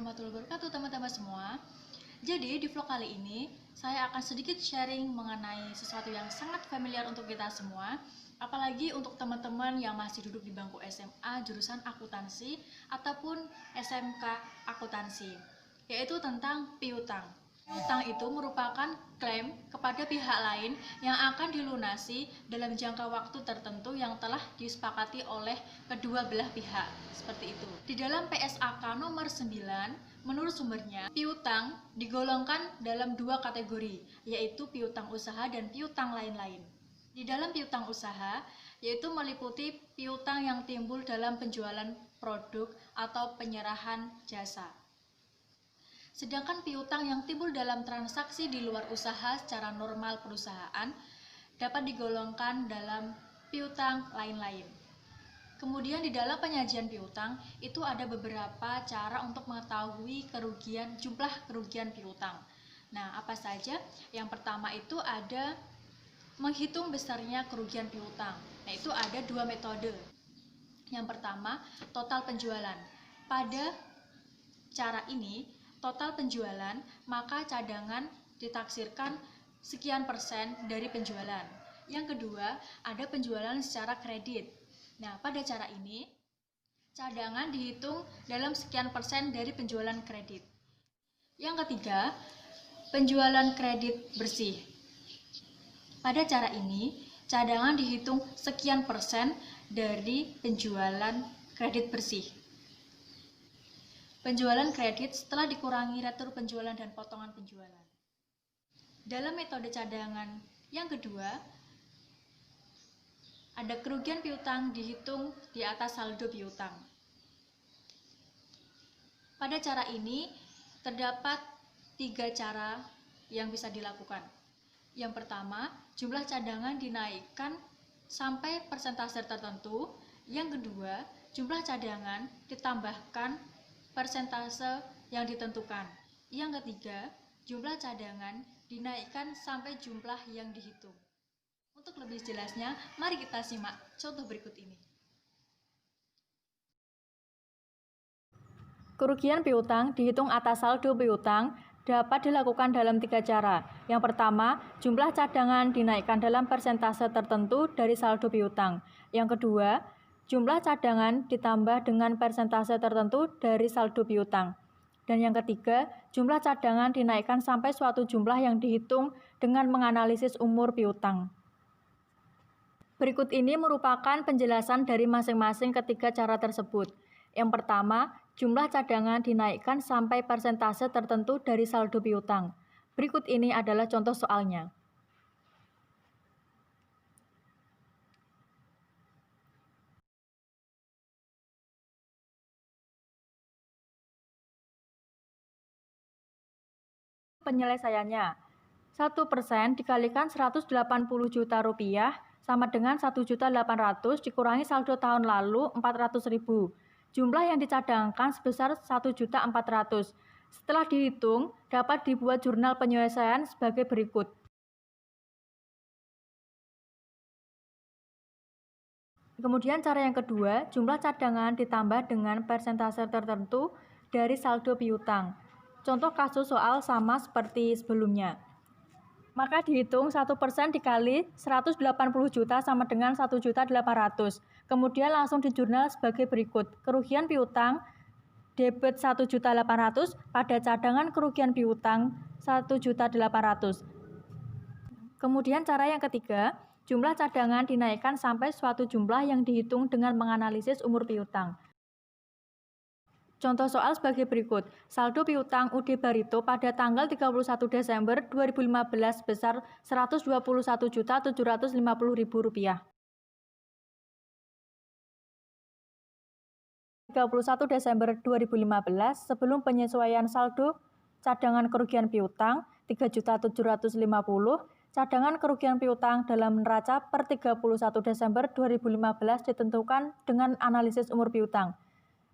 warahmatullahi wabarakatuh teman-teman semua. Jadi di vlog kali ini saya akan sedikit sharing mengenai sesuatu yang sangat familiar untuk kita semua, apalagi untuk teman-teman yang masih duduk di bangku SMA jurusan akuntansi ataupun SMK akuntansi, yaitu tentang piutang. Piutang itu merupakan klaim kepada pihak lain yang akan dilunasi dalam jangka waktu tertentu yang telah disepakati oleh kedua belah pihak. Seperti itu. Di dalam PSAK nomor 9, menurut sumbernya, piutang digolongkan dalam dua kategori, yaitu piutang usaha dan piutang lain-lain. Di dalam piutang usaha, yaitu meliputi piutang yang timbul dalam penjualan produk atau penyerahan jasa. Sedangkan piutang yang timbul dalam transaksi di luar usaha secara normal perusahaan dapat digolongkan dalam piutang lain-lain. Kemudian di dalam penyajian piutang itu ada beberapa cara untuk mengetahui jumlah kerugian piutang. Nah, apa saja? Yang pertama itu ada menghitung besarnya kerugian piutang. Nah, itu ada dua metode. Yang pertama, total penjualan. Pada cara ini, total penjualan, maka cadangan ditaksirkan sekian persen dari penjualan. Yang kedua, ada penjualan secara kredit. Nah, pada cara ini, cadangan dihitung dalam sekian persen dari penjualan kredit. Yang ketiga, penjualan kredit bersih. Pada cara ini, cadangan dihitung sekian persen dari penjualan kredit bersih. Penjualan kredit setelah dikurangi retur penjualan dan potongan penjualan. Dalam metode cadangan yang kedua, ada kerugian piutang dihitung di atas saldo piutang. Pada cara ini, terdapat 3 cara yang bisa dilakukan. Yang pertama, jumlah cadangan dinaikkan sampai persentase tertentu. Yang kedua, jumlah cadangan ditambahkan persentase yang ditentukan. Yang ketiga, jumlah cadangan dinaikkan sampai jumlah yang dihitung. Untuk lebih jelasnya, mari kita simak contoh berikut ini. Kerugian piutang dihitung atas saldo piutang dapat dilakukan dalam 3 cara. Yang pertama, jumlah cadangan dinaikkan dalam persentase tertentu dari saldo piutang. Yang kedua, jumlah cadangan ditambah dengan persentase tertentu dari saldo piutang. Dan yang ketiga, jumlah cadangan dinaikkan sampai suatu jumlah yang dihitung dengan menganalisis umur piutang. Berikut ini merupakan penjelasan dari masing-masing ketiga cara tersebut. Yang pertama, jumlah cadangan dinaikkan sampai persentase tertentu dari saldo piutang. Berikut ini adalah contoh soalnya. Penyelesaiannya, 1% dikalikan 180 juta rupiah sama dengan 1.800.000 dikurangi saldo tahun lalu 400.000. Jumlah yang dicadangkan sebesar 1.400.000. Setelah dihitung, dapat dibuat jurnal penyelesaian sebagai berikut. Kemudian cara yang kedua, jumlah cadangan ditambah dengan persentase tertentu dari saldo piutang. Contoh kasus soal sama seperti sebelumnya. Maka dihitung 1% dikali 180 juta sama dengan 1.800.000. Kemudian langsung dijurnal sebagai berikut. Kerugian piutang debit 1.800.000 pada cadangan kerugian piutang 1.800.000. Kemudian cara yang ketiga, jumlah cadangan dinaikkan sampai suatu jumlah yang dihitung dengan menganalisis umur piutang. Contoh soal sebagai berikut. Saldo piutang UD Barito pada tanggal 31 Desember 2015 sebesar Rp121.750.000. 31 Desember 2015 sebelum penyesuaian saldo cadangan kerugian piutang 3.750.000, cadangan kerugian piutang dalam neraca per 31 Desember 2015 ditentukan dengan analisis umur piutang.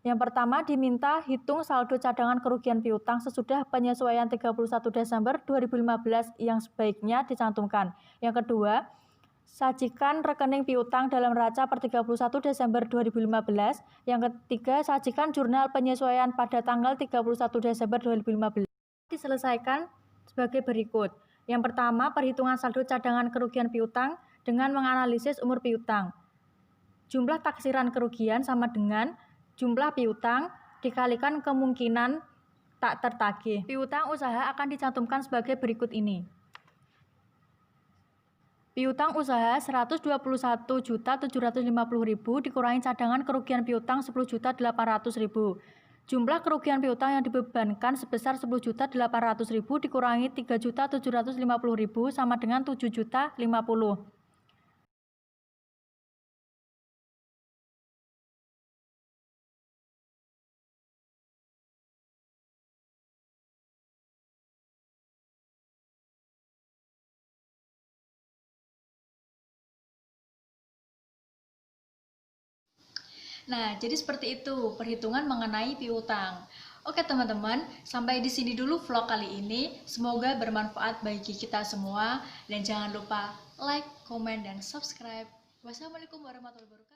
Yang pertama diminta hitung saldo cadangan kerugian piutang sesudah penyesuaian 31 Desember 2015 yang sebaiknya dicantumkan. Yang kedua, Sajikan rekening piutang dalam neraca per 31 Desember 2015. Yang ketiga, sajikan jurnal penyesuaian pada tanggal 31 Desember 2015. Diselesaikan sebagai berikut. Yang pertama, perhitungan saldo cadangan kerugian piutang dengan menganalisis umur piutang. Jumlah taksiran kerugian sama dengan jumlah piutang dikalikan kemungkinan tak tertagih. Piutang usaha akan dicantumkan sebagai berikut ini. Piutang usaha 121.750.000 dikurangi cadangan kerugian piutang 10.800.000. Jumlah kerugian piutang yang dibebankan sebesar 10.800.000 dikurangi 3.750.000 sama dengan 7.050. Nah, jadi seperti itu perhitungan mengenai piutang. Oke teman-teman, sampai di sini dulu vlog kali ini. Semoga bermanfaat bagi kita semua dan jangan lupa like, komen, dan subscribe. Wassalamualaikum warahmatullahi wabarakatuh.